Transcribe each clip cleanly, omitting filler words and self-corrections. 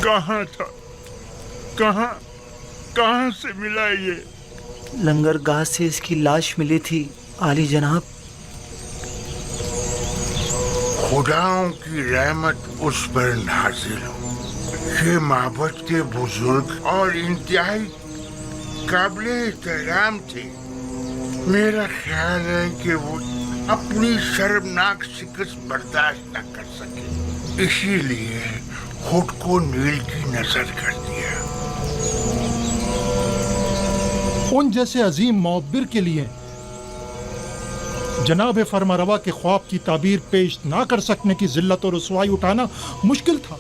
کہاں تھا؟ کہاں سے ملا یہ؟ لنگر گاہ سے اس کی لاش ملی تھی عالی جناب۔ خداؤں کی رحمت اس پر نازل ہو۔ یہ معبد کے بزرگ اور انتہائی قابل احترام تھے۔ میرا خیال ہے کہ وہ اپنی شرمناک شکست برداشت نہ کر سکے، اسی لیے خود کو نیل کی نذر کر دیا۔ ان جیسے عظیم معبر کے لیے جناب فرمانروا کے خواب کی تعبیر پیش نہ کر سکنے کی ذلت اور رسوائی اٹھانا مشکل تھا،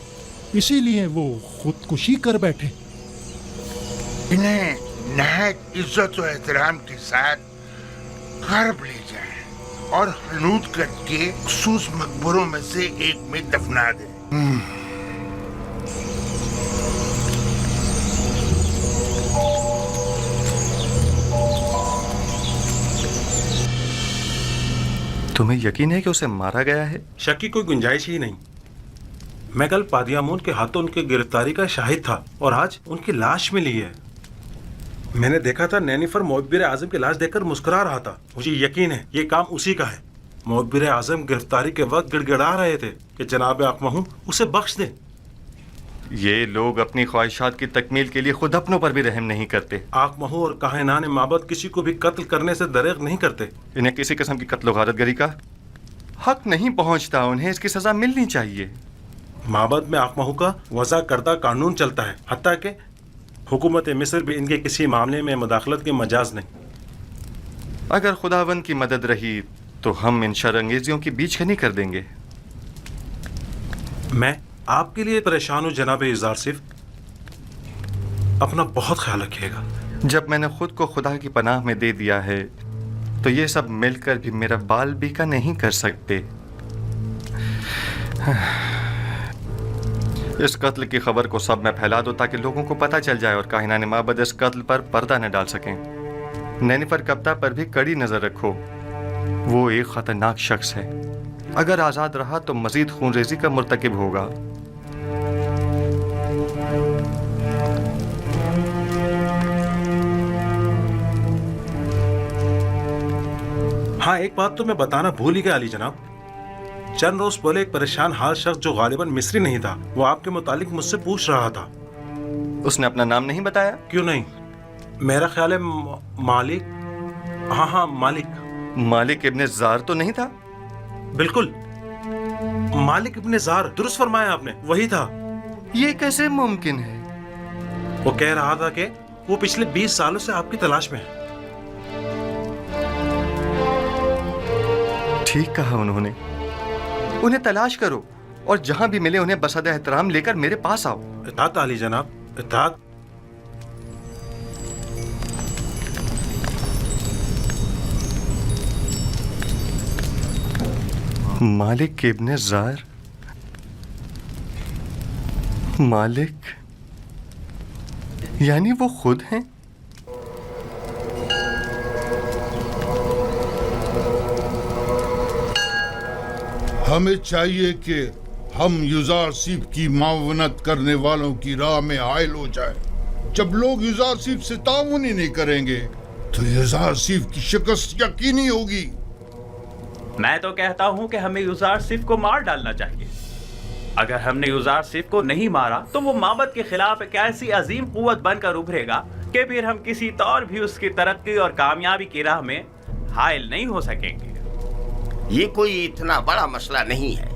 اسی لیے وہ خودکشی کر بیٹھے۔ انہیں نہایت عزت و احترام کے ساتھ غرب لے جائیں اور حنوط کر کے مخصوص مقبروں میں سے ایک میں دفنا دیں۔ تمہیں یقین ہے کہ اسے مارا گیا ہے؟ شک کی کوئی گنجائش ہی نہیں۔ میں کل پادیامون کے ہاتھوں ان کی گرفتاری کا شاہد تھا اور آج ان کی لاش ملی ہے۔ میں نے دیکھا تھا نینیفر معبر اعظم کی لاش دیکھ کر مسکرا رہا تھا۔ مجھے یقین ہے یہ کام اسی کا ہے۔ معبر اعظم گرفتاری کے وقت گڑ گڑا رہے تھے کہ جناب اقمہو اسے بخش دیں۔ یہ لوگ اپنی خواہشات کی تکمیل کے لیے خود اپنوں پر بھی رحم نہیں کرتے۔ اقمہو اور کاہنان معبد کسی کو بھی قتل کرنے سے دریغ نہیں کرتے۔ انہیں کسی قسم کی قتل و غارت گری کا حق نہیں پہنچتا، انہیں اس کی سزا ملنی چاہیے۔ معبد میں اقمہو کا وضع کردہ قانون چلتا ہے، حتیٰ کہ حکومت مصر بھی ان کے کسی معاملے میں مداخلت کے مجاز نہیں۔ اگر خداوند کی مدد رہی تو ہم ان شر انگیزیوں کی بیچ کنی کر دیں گے۔ میں آپ کے لیے پریشان ہوں جناب یزارسیف، اپنا بہت خیال رکھیے گا۔ جب میں نے خود کو خدا کی پناہ میں دے دیا ہے تو یہ سب مل کر بھی میرا بال بیکا نہیں کر سکتے۔ اس قتل کی خبر کو سب میں پھیلا دو تاکہ لوگوں کو پتہ چل جائے اور کاہنان معبد اس قتل پر پردہ نہ ڈال سکیں۔ نینیفر کپتا پر بھی کڑی نظر رکھو، وہ ایک خطرناک شخص ہے، اگر آزاد رہا تو مزید خون ریزی کا مرتکب ہوگا۔ ہاں، ایک بات تو میں بتانا بھول ہی گیا علی جناب۔ چند روز پہلے ایک پریشان حال شخص جو غالباً مصری نہیں تھا، وہ آپ کے متعلق مجھ سے پوچھ رہا تھا۔ اس نے اپنا نام نہیں بتایا؟ کیوں نہیں؟ میرا خیال ہے مالک، ہاں مالک۔ مالک ابن زار تو نہیں تھا؟ بالکل، مالک ابن زار، درست فرمایا آپ نے، وہی تھا۔ یہ کیسے ممکن ہے؟ وہ کہہ رہا تھا کہ وہ پچھلے 20 سالوں سے آپ کی تلاش میں ہے۔ ٹھیک کہا انہوں نے، انہیں تلاش کرو اور جہاں بھی ملے انہیں بسادہ احترام لے کر میرے پاس آؤ۔ اطاعت علی جناب، اطاعت۔ مالک ابن زار، مالک یعنی وہ خود ہیں؟ ہمیں چاہیے کہ ہم یزارسیف کی معاونت کرنے والوں کی راہ میں حائل ہو جائیں۔ جب لوگ یزارسیف سے تعاون ہی نہیں کریں گے تو یزارسیف کی شکست یقینی ہوگی۔ میں تو کہتا ہوں کہ ہمیں یزارسیف کو مار ڈالنا چاہیے۔ اگر ہم نے یزارسیف کو نہیں مارا تو وہ معبد کے خلاف ایک ایسی عظیم قوت بن کر ابھرے گا کہ پھر ہم کسی طور بھی اس کی ترقی اور کامیابی کی راہ میں حائل نہیں ہو سکیں گے۔ یہ کوئی اتنا بڑا مسئلہ نہیں ہے،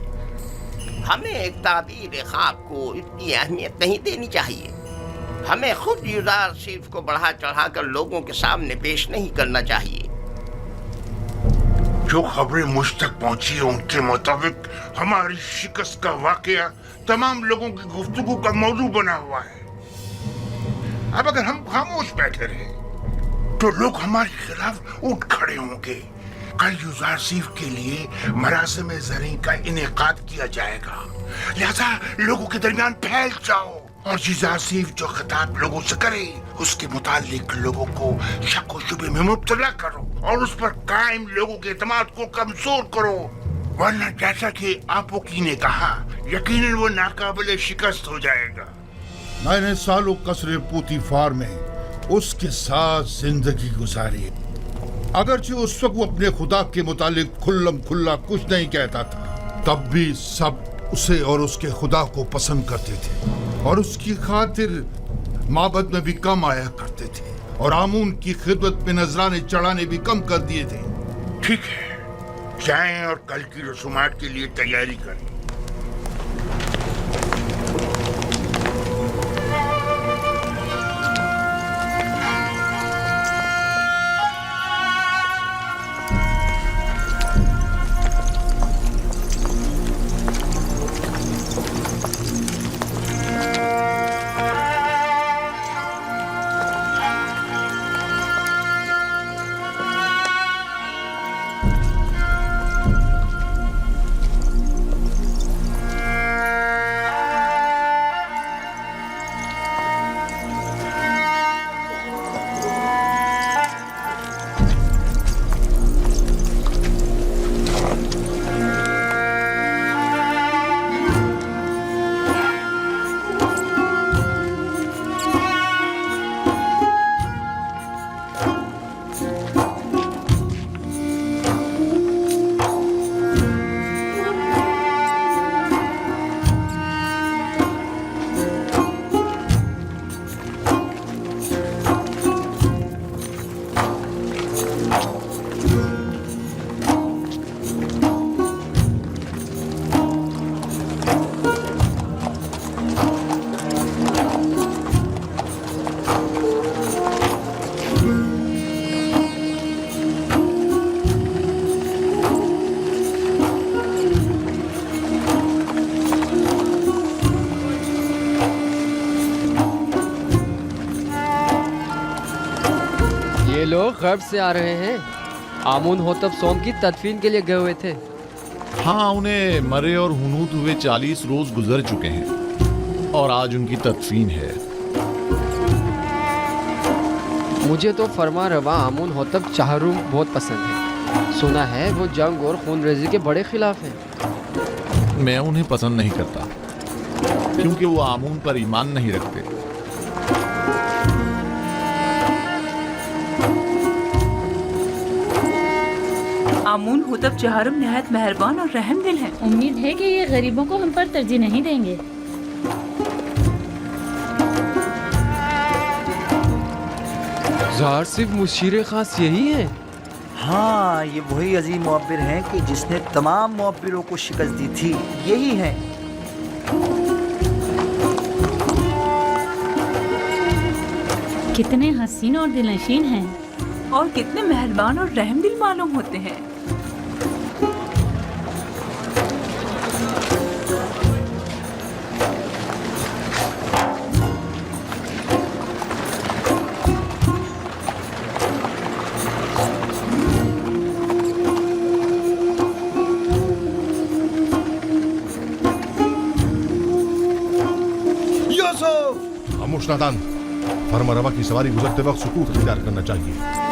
ہمیں ایک تعبیر خواب کو اتنی اہمیت نہیں دینی چاہیے۔ ہمیں خود یزارسیف کو بڑھا چڑھا کر لوگوں کے سامنے پیش نہیں کرنا چاہیے۔ جو خبریں مجھ تک پہنچی ہیں ان کے مطابق ہماری شکست کا واقعہ تمام لوگوں کی گفتگو کا موضوع بنا ہوا ہے۔ اب اگر ہم خاموش بیٹھے رہے تو لوگ ہمارے خلاف اٹھ کھڑے ہوں گے۔ کل یزارسیف کے لیے مراسم زرعی کا انعقاد کیا جائے گا، لہذا لوگوں کے درمیان پھیل جاؤ۔ اور यूजारसीफ जो खिताब लोगों से करे उसके मुतालिक लोगों को शक व शुबे में मुब्तला करो और उस पर कायम लोगों के एतमाद को कमजोर करो, वरना जैसा कि आपोकी ने कहा यकीनन वो नाकाबिले शिकस्त हो जाएगा। मैंने सालों कसरे पूतीफार में उसके साथ जिंदगी गुजारी। अगरचे उस वक्त वो अपने खुदा के मुतालिक खुल्लम खुल्ला कुछ नहीं कहता था, तब भी सब उसे और उसके खुदा को पसंद करते थे और उसकी खातिर माबद में भी कम आया करते थे और आमून की खिदमत में नजराने चढ़ाने भी कम कर दिए थे। ठीक है, जाएं और कल की रसूमात के लिए तैयारी करें। लोग गर्भ से आ रहे हैं। आमून होतब सोम की तदफीन के लिए गए हुए थे। हाँ, उन्हें मरे और हुनूद हुए 40 रोज गुजर चुके हैं और आज उनकी तदफीन है। मुझे तो फरमा रवा आमून होतब चाहरूम बहुत पसंद है। सुना है वो जंग और खूनरेजी के बड़े खिलाफ हैं। मैं उन्हें पसंद नहीं करता क्योंकि वो आमून पर ईमान नहीं रखते। आमून होतब चहारुम निहायत मेहरबान और रहम दिल हैं। उम्मीद है कि ये गरीबों को हम पर तरजीह नहीं देंगे। ज़ाहिर सिर्फ मुशीर खास यही है। हाँ, ये वही अजीम मुअब्बिर हैं कि जिसने तमाम मुअब्बिरों को शिकस्त दी थी। यही हैं। कितने हसीन और दिलनशीन हैं और कितने मेहरबान और रहम दिल मालूम होते हैं। खामोश नादान, फरमा रवा की सवारी गुजरते वक्त सुकूत इख्तियार करना चाहिए।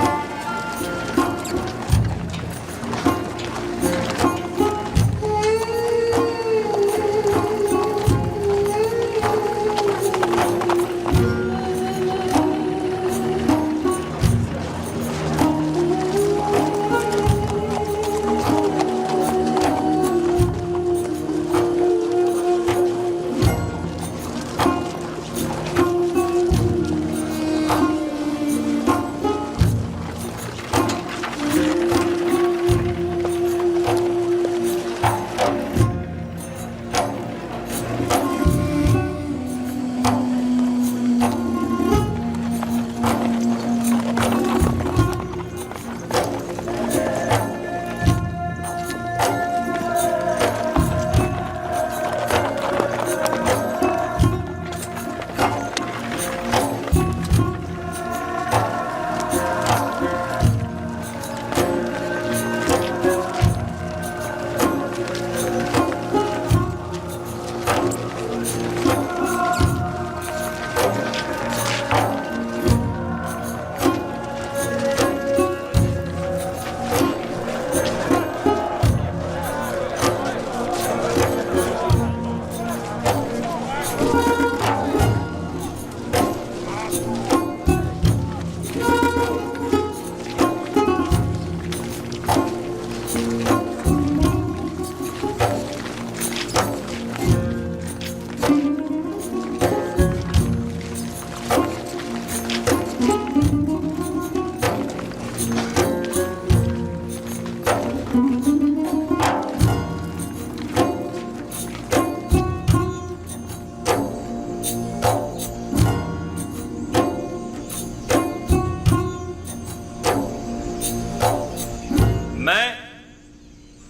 मैं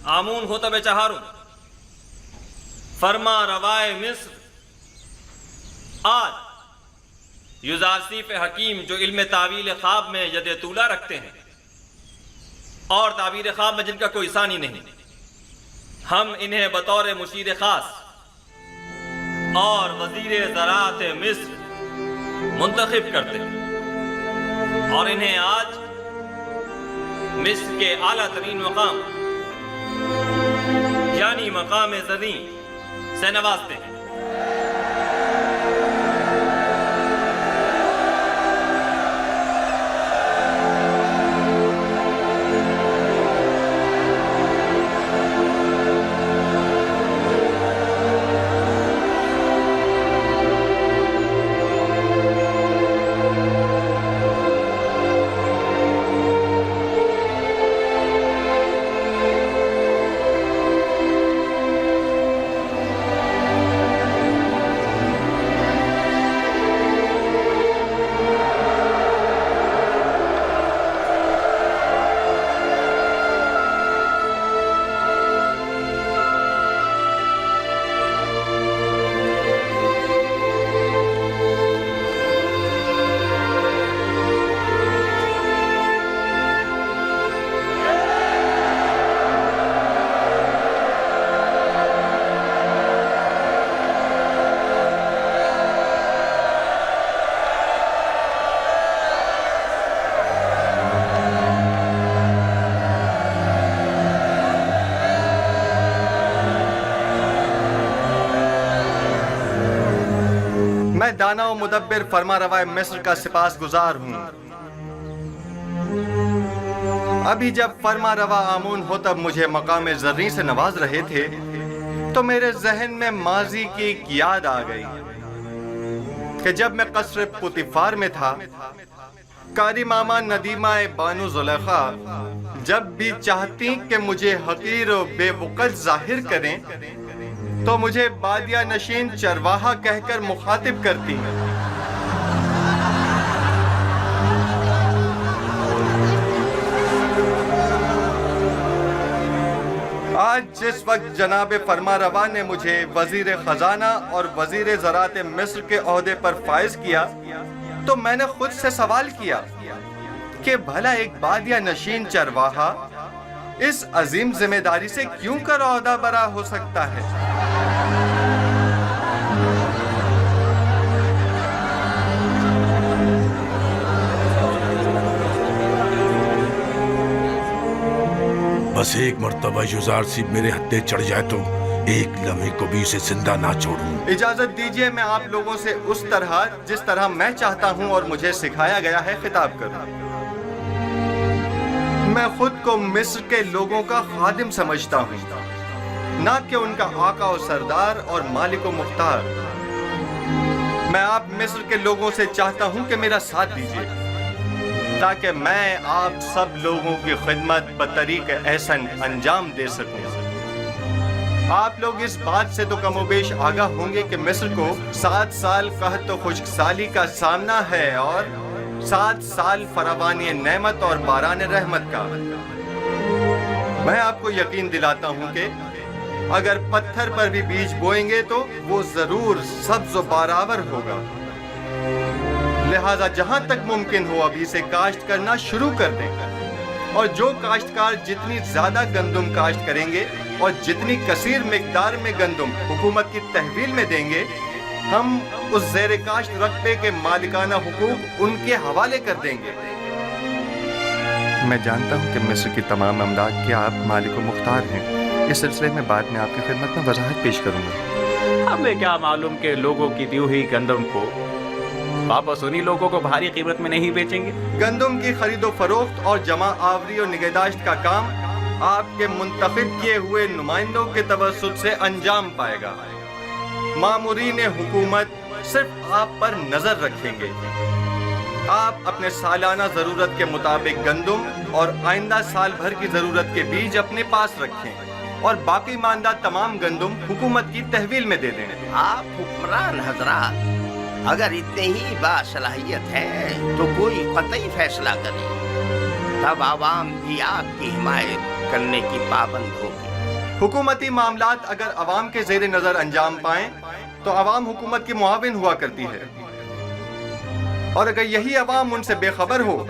आमून होतब चहारूं फरमा रवाए मिस्र आज युजारसीफ हकीम जो इल्म तावील ख्वाब में यद तूला रखते हैं और ताबीर ख्वाब में जिनका कोई सानी नहीं, हम इन्हें बतौर मुशीर खास और वजीर ज़राअत मिस्र मुंतखब करते हैं और इन्हें आज मिस्र के आला तरीन मकाम यानी मकाम ज़री से नवाजते हैं। मैं दाना व मुदब्बिर फरमा रवाए मिस्र का सिपास गुजार हूँ। अभी जब फरमा रवा आमून होतब मुझे मकाम ज़र्री से नवाज रहे थे तो मेरे जहन में माजी की एक याद आ गई कि जब मैं कसर पुतिफार में था, कारी मामा नदीमा बानो ज़ुलेखा जब भी चाहती कि मुझे हकीर और बेवकत जाहिर करें तो मुझे बादिया नशीन चरवाहा कहकर मुखातिब करती हैं। आज जिस वक्त जनाब फरमा रवा ने मुझे वजीर खजाना और वजीर ज़राअत मिस्र के ओहदे पर फाइज किया तो मैंने खुद से सवाल किया कि भला एक बादिया नशीन चरवाहा इस अजीम जिम्मेदारी से क्यों कर ओहदा बरा हो सकता है। बस एक मर्तबा युजार सीब मेरे हत्थे चढ़ जाए तो एक लम्हे को भी इसे जिंदा ना छोड़ूं। इजाजत दीजिए मैं आप लोगों से उस तरह जिस तरह मैं चाहता हूं और मुझे सिखाया गया है खिताब करूं। मैं खुद को मिस्र के लोगों का खादिम समझता हूं, ना कि उनका आका और सरदार और मालिक व मुख्तार। मैं आप मिस्र के लोगों से चाहता हूं कि मेरा साथ दीजिए ताकि मैं आप सब लोगों की खिदमत बतरीक एहसन अंजाम दे सकूं। आप लोग इस बात से तो कमोबेश आगाह होंगे कि मिस्र को 7 साल कहत खुश्कसाली का सामना है और 7 साल फरावानी नेमत और बारान रहमत का। मैं आपको यकीन दिलाता हूं कि अगर पत्थर पर भी बीज बोएंगे तो वो जरूर सब्ज व बारावर होगा। लिहाजा जहां तक मुमकिन हो अभी से काश्त करना शुरू कर दें और जो काश्तकार जितनी ज्यादा गंदुम काश्त करेंगे और जितनी कसीर मिकदार में गंदुम हुकूमत की तहवील में देंगे, हम उस ज़ेर काश्त रकबे के मालिकाना हुकूक उनके हवाले कर देंगे। मैं जानता हूं कि मिस्र की तमाम अमलाक के आप मालिक व मुख्तार हैं। इस सिलसिले में बाद में आपकी खिदमत में वजाहत पेश करूंगा। हमें क्या मालूम कि लोगों की दी हुई गंदम को वापस उन्हीं लोगों को भारी कीमत में नहीं बेचेंगे। गंदम की खरीदो फरोख्त और जमा आवरी और निगहदाश्त का काम آپ کے منتخب کیے ہوئے نمائندوں کے توسط سے انجام پائے گا۔ مامورین حکومت صرف آپ پر نظر رکھیں گے۔ آپ اپنے سالانہ ضرورت کے مطابق گندم اور آئندہ سال بھر کی ضرورت کے بیج اپنے پاس رکھیں اور باقی ماندہ تمام گندم حکومت کی تحویل میں دے دیں۔ آپ حکمران حضرات اگر اتنے ہی باصلاحیت ہیں تو کوئی قطعی فیصلہ کریں، تب عوام بھی آپ کی حمایت کرنے کی پابند ہوگی۔ حکومتی معاملات اگر عوام کے زیر نظر انجام پائیں تو عوام حکومت کی معاون ہوا کرتی ہے، اور اگر یہی عوام ان سے بے خبر ہو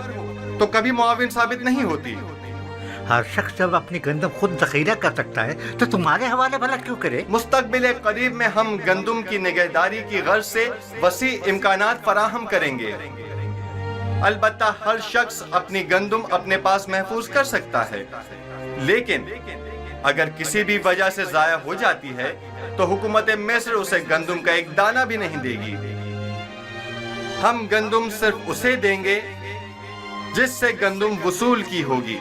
تو کبھی معاون ثابت نہیں ہوتی۔ ہر شخص جب اپنی گندم خود ذخیرہ کر سکتا ہے تو تمہارے حوالے بھلا کیوں کرے؟ مستقبل قریب میں ہم گندم کی نگہداری کی غرض سے وسیع امکانات فراہم کریں گے۔ البتہ ہر شخص اپنی گندم اپنے پاس محفوظ کر سکتا ہے، لیکن اگر کسی بھی وجہ سے ضائع ہو جاتی ہے تو حکومت مصر اسے گندم کا ایک دانہ بھی نہیں دے گی۔ ہم گندم صرف اسے دیں گے جس سے گندم وصول کی ہوگی۔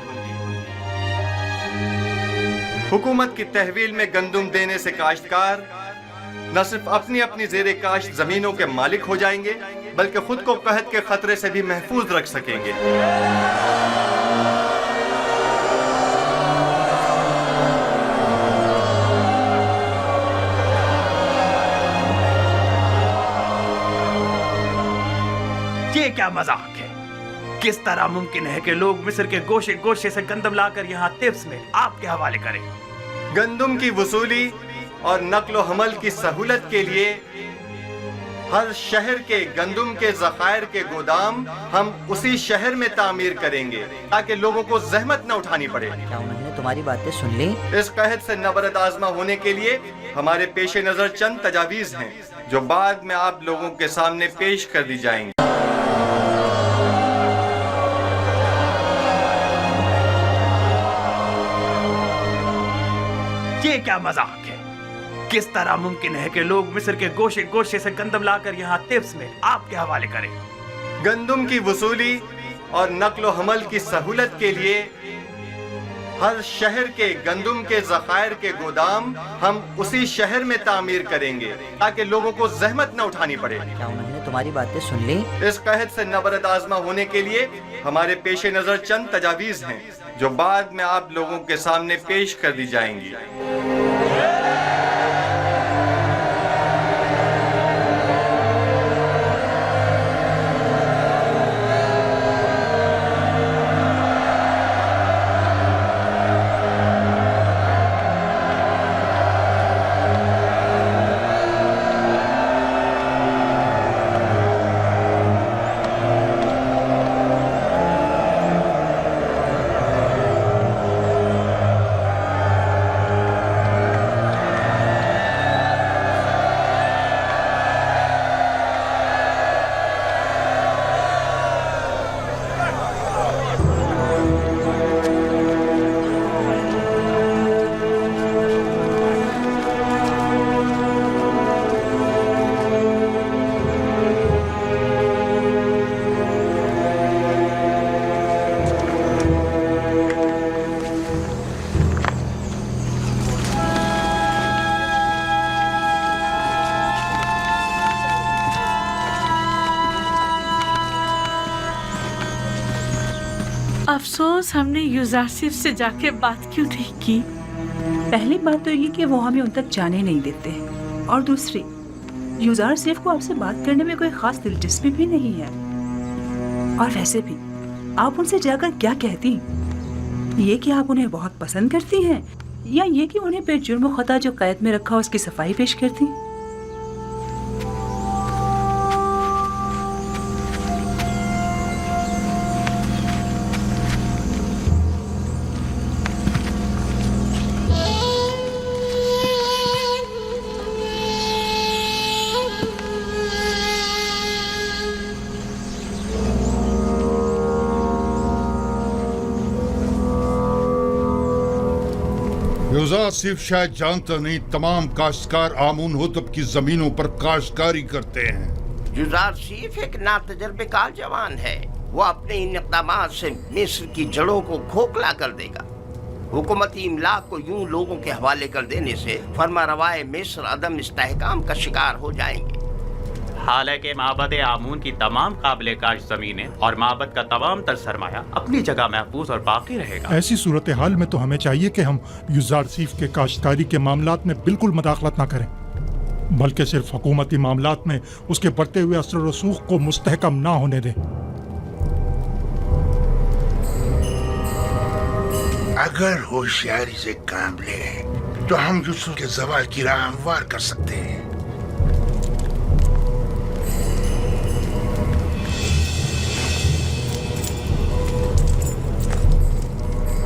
حکومت کی تحویل میں گندم دینے سے کاشتکار نہ صرف اپنی زیر کاشت زمینوں کے مالک ہو جائیں گے بلکہ خود کو قحط کے خطرے سے بھی محفوظ رکھ سکیں گے۔ یہ کیا مذاق ہے؟ کس طرح ممکن ہے کہ لوگ مصر کے گوشے گوشے سے گندم لا کر یہاں طبس میں آپ کے حوالے کریں؟ گندم کی وصولی اور نقل و حمل کی سہولت کے لیے ہر شہر کے گندم کے ذخائر کے گودام ہم اسی شہر میں تعمیر کریں گے تاکہ لوگوں کو زحمت نہ اٹھانی پڑے۔ کیا انہوں نے تمہاری باتیں سن لی؟ اس قحط سے نبرد آزما ہونے کے لیے ہمارے پیش نظر چند تجاویز ہیں جو بعد میں آپ لوگوں کے سامنے پیش کر دی جائیں گی۔ یہ کیا مذاق ہے؟ کس طرح ممکن ہے کہ لوگ مصر کے گوشے گوشے سے گندم لا کر یہاں طبس میں آپ کے حوالے کریں؟ گندم کی وصولی اور نقل و حمل کی سہولت کے لیے ہر شہر کے گندم کے ذخائر کے گودام ہم اسی شہر میں تعمیر کریں گے تاکہ لوگوں کو زحمت نہ اٹھانی پڑے۔ کیا انہوں نے تمہاری باتیں سن لی؟ اس قحط سے نبرد آزما ہونے کے لیے ہمارے پیش نظر چند تجاویز ہیں جو بعد میں آپ لوگوں کے سامنے پیش کر دی جائیں گی۔ افسوس ہم نے یوزارسیف سے جا کے بات کیوں نہیں کی۔ پہلی بات تو یہ کہ وہ ہمیں ان تک جانے نہیں دیتے، اور دوسری یوزارسیف کو آپ سے بات کرنے میں کوئی خاص دلچسپی بھی نہیں ہے۔ اور ویسے بھی آپ ان سے جا کر کیا کہتی؟ یہ کہ آپ انہیں بہت پسند کرتی ہیں، یا یہ کہ انہیں بے جرم و خطا جو قید میں رکھا اس کی صفائی پیش کرتی؟ یوزارسیف شاید جانتا نہیں تمام کاشتکار آمون ہوتب کی زمینوں پر کاشتکاری کرتے ہیں۔ یوزارسیف ایک ناتجربہ کار جوان ہے، وہ اپنے ان اقدامات سے مصر کی جڑوں کو کھوکھلا کر دے گا۔ हुकूमती इमलाक को यूं लोगों के हवाले कर देने से फरमारवाए मिस्र अदम इस्तेहकाम का शिकार हो जाएंगे। हालांकि माबद आमून की तमाम काबिल काश ज़मीनें और माबद का तमाम तर सरमाया अपनी जगह महफूज और बाकी रहेगा। ऐसी सूरत हाल में तो हमें चाहिए कि हम युज़ारसीफ के काश्तकारी के मामलात में बिल्कुल मदाखलत ना करें, बल्कि सिर्फ हुकूमती मामलात में उसके बढ़ते हुए असर और रसूख को मुस्तहकम ना होने दें। अगर होशियारी से काम लें तो हम यूसुफ के ज़वाल की राह हमवार कर सकते हैं।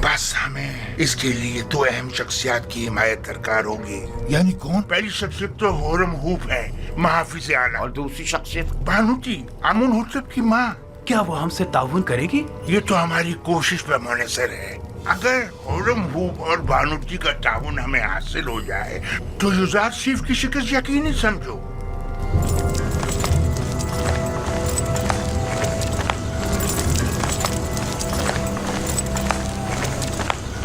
बस हमें इसके लिए दो अहम शख्सियात की हिमायत दरकार होगी। यानी कौन? पहली शख्सियत तो होरम हूफ है, महाफिज आला, और दूसरी शख्सियत बानूती आमुन होतब की माँ। क्या वो हमसे ताउन करेगी? ये तो हमारी कोशिश पर मुनहसर है। अगर होरम हूफ और बानूती का ताउन हमें हासिल हो जाए तो युज़ारसीफ की शिकस्त यकीनी समझो।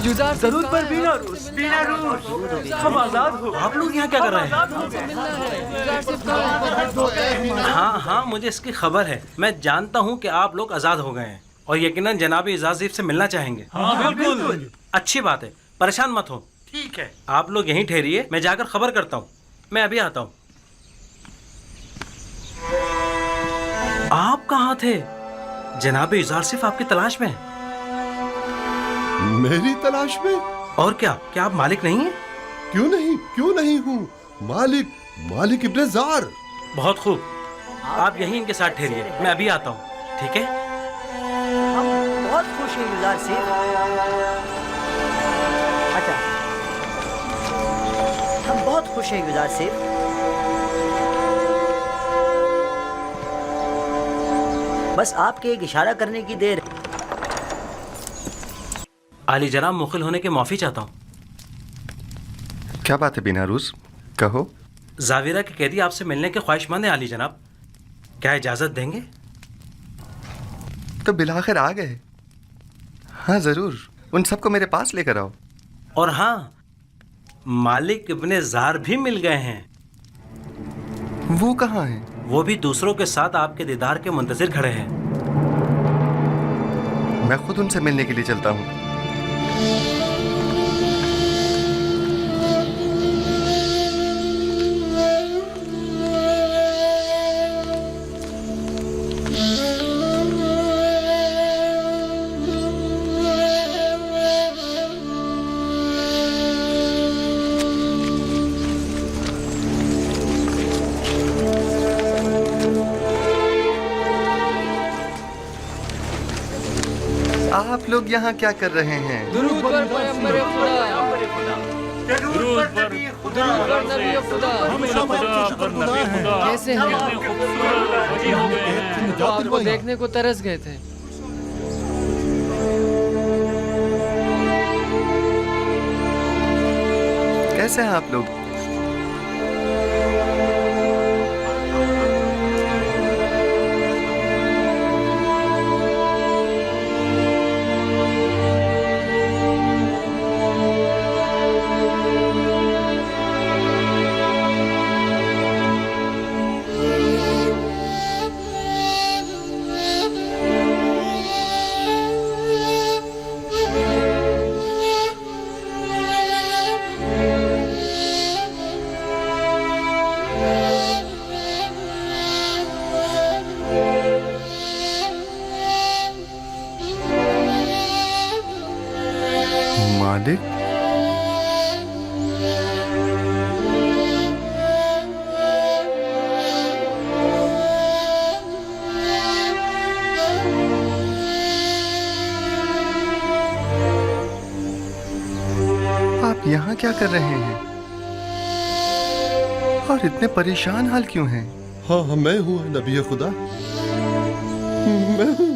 जरूर पर बिना रूस हम आजाद हो। आप लोग यहाँ क्या कर रहे हैं? हाँ हाँ, मुझे इसकी खबर है। मैं जानता हूँ कि आप लोग आजाद हो गए हैं और यकीनन जनाब इजाज़ीफ से मिलना चाहेंगे। हाँ बिल्कुल। अच्छी बात है, परेशान मत हो। ठीक है, आप लोग यहीं ठहरिए, मैं जाकर खबर करता हूँ। मैं अभी आता हूँ। आप कहाँ थे? जनाब इजाज़ीफ आपकी तलाश में है। मेरी तलाश में? और क्या आप मालिक नहीं हैं? क्यों नहीं हूँ मालिक इब्ने ज़ार। बहुत खूब, आप यहीं इनके साथ ठहरिए, मैं अभी आता हूँ। ठीक है? हम बहुत खुश हैं युज़ारसीफ। अच्छा, हम बहुत खुश हैं युज़ारसीफ। बस आपके एक इशारा करने की देर। आली जनाब, मुखिल होने की माफ़ी चाहता हूँ। क्या बात है बिनारूस, कहो। जाविरा के कैदी आपसे मिलने के ख्वाहिशमंद हैं आली जनाब, क्या इजाज़त देंगे? तो बिलाखिर आ गए। हाँ ज़रूर, उन सबको मेरे पास लेकर आओ। और हाँ, मालिक इब्ने ज़ार भी मिल गए हैं। वो कहाँ हैं? वो भी दूसरों के साथ आपके दीदार के मुंतज़िर खड़े हैं। मैं खुद उनसे मिलने के लिए चलता हूँ। आप लोग यहाँ क्या कर रहे हैं? दुरूद पर पैगंबर खुदा। कैसे हैं? तो आपको देखने को तरस गए थे। कैसे हैं आप लोग? मालिक, आप यहाँ क्या कर रहे हैं और इतने परेशान हाल क्यों हैं? हाँ, मैं हूँ नबी खुदा, मैं हूँ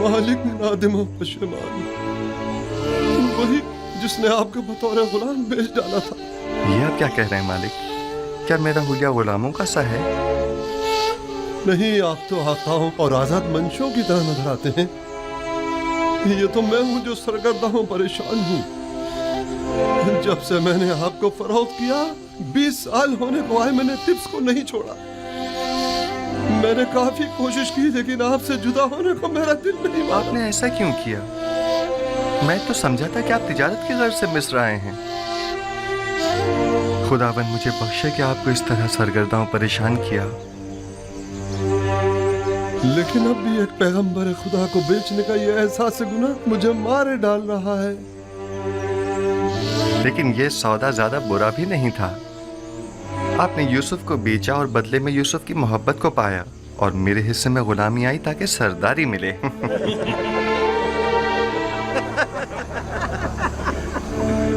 मालिक नादिम व पशेमान, वही जिसने आपको बतौर गुलाम बेच डाला था। ये आप क्या कह रहे हैं मालिक? क्या मेरा हुलिया गुलामों का सा है? नहीं, आप तो आकाओं और आजाद मंशों की तरह नजर आते हैं। ये तो मैं हूं जो सरगर्दा हूं, परेशान हूं। जब से मैंने आपको फरोख्त किया 20 साल होने को आए, मैंने टिप्स को नहीं छोड़ा। मैंने काफी कोशिश की लेकिन आपसे जुदा होने को मेरा दिल नहीं माना। आपने ऐसा क्यों किया? मैं तो समझा था कि आप तिजारत की गर्ज से मिस्र आए हैं। खुदावन मुझे बख्शे कि आपको इस तरह सरगर्दाओं परेशान किया। लेकिन अब भी एक पैगंबर खुदा को बेचने का ये एहसास गुनाह मुझे मारे डाल रहा है। लेकिन ये सौदा ज्यादा बुरा भी नहीं था। आपने यूसुफ को बेचा और बदले में यूसुफ की मोहब्बत को पाया, और मेरे हिस्से में गुलामी आई ताकि सरदारी मिले।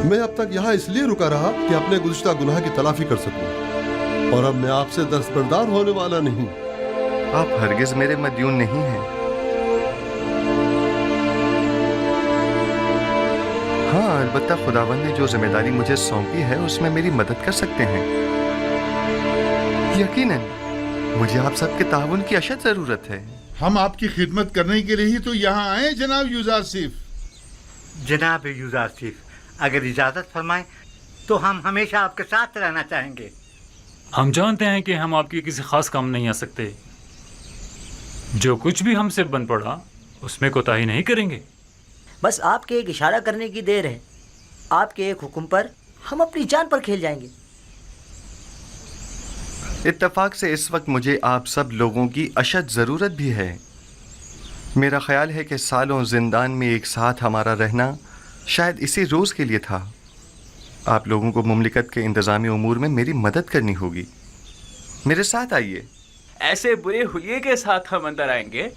मैं अब तक यहाँ इसलिए रुका रहा कि अपने गुज़िश्ता गुनाह की तलाफी कर सकूं, और अब मैं आपसे दस्तबरदार होने वाला नहीं। आप हरगिज मेरे मदयून नहीं हैं। हाँ, अलबत्ता खुदावन ने जो जिम्मेदारी मुझे सौंपी है उसमें मेरी मदद कर सकते हैं। यकीनन मुझे आप सबके ताउन की अशद जरूरत है। हम आपकी खिदमत करने के लिए ही तो यहाँ आए जनाब यूजारसीफ। जनाब यूजारसीफ, अगर इजाजत फरमाएं तो हम हमेशा आपके साथ रहना चाहेंगे। हम जानते हैं कि हम आपके किसी खास काम नहीं आ सकते। जो कुछ भी हमसे बन पड़ा उसमें कोताही नहीं करेंगे। बस आपके एक इशारा करने की देर है। आपके एक हुक्म पर हम अपनी जान पर खेल जाएंगे। इत्तेफाक से इस वक्त मुझे आप सब लोगों की अशद ज़रूरत भी है। मेरा ख्याल है कि सालों जिंदान में एक साथ हमारा रहना शायद इसी रोज़ के लिए था। आप लोगों को मुमलिकत के इंतज़ामी उमूर में मेरी मदद करनी होगी। मेरे साथ आइए। ऐसे बुरे हुलिये के साथ हम अंदर आएंगे।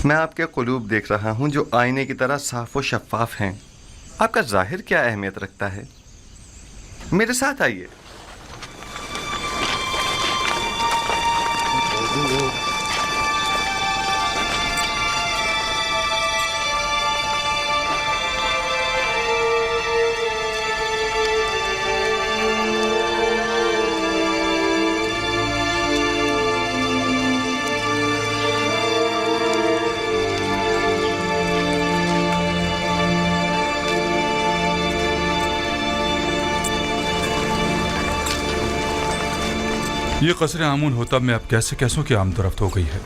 मैं आपके कुलूब देख रहा हूँ जो आईने की तरह साफ व शफाफ हैं। आपका जाहिर क्या अहमियत रखता है? मेरे साथ आइए। ये कसर आमून होतब में अब कैसे कैसों की आमदरफ्त हो गई है।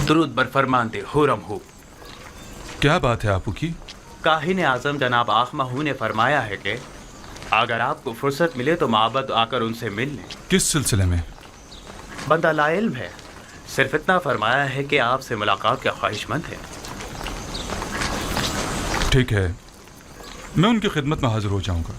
दुरूद बर फरमानते हुरम हो। क्या बात है आपू की? काहिन आजम जनाब आखमहू ने फरमाया है कि अगर आपको फुर्सत मिले तो माबद आकर उनसे मिल लें। किस सिलसिले में? बंदा लाइल्म है, सिर्फ इतना फरमाया है कि आपसे मुलाकात का ख्वाहिशमंद है। ठीक है, मैं उनकी खिदमत में हाजिर हो जाऊंगा।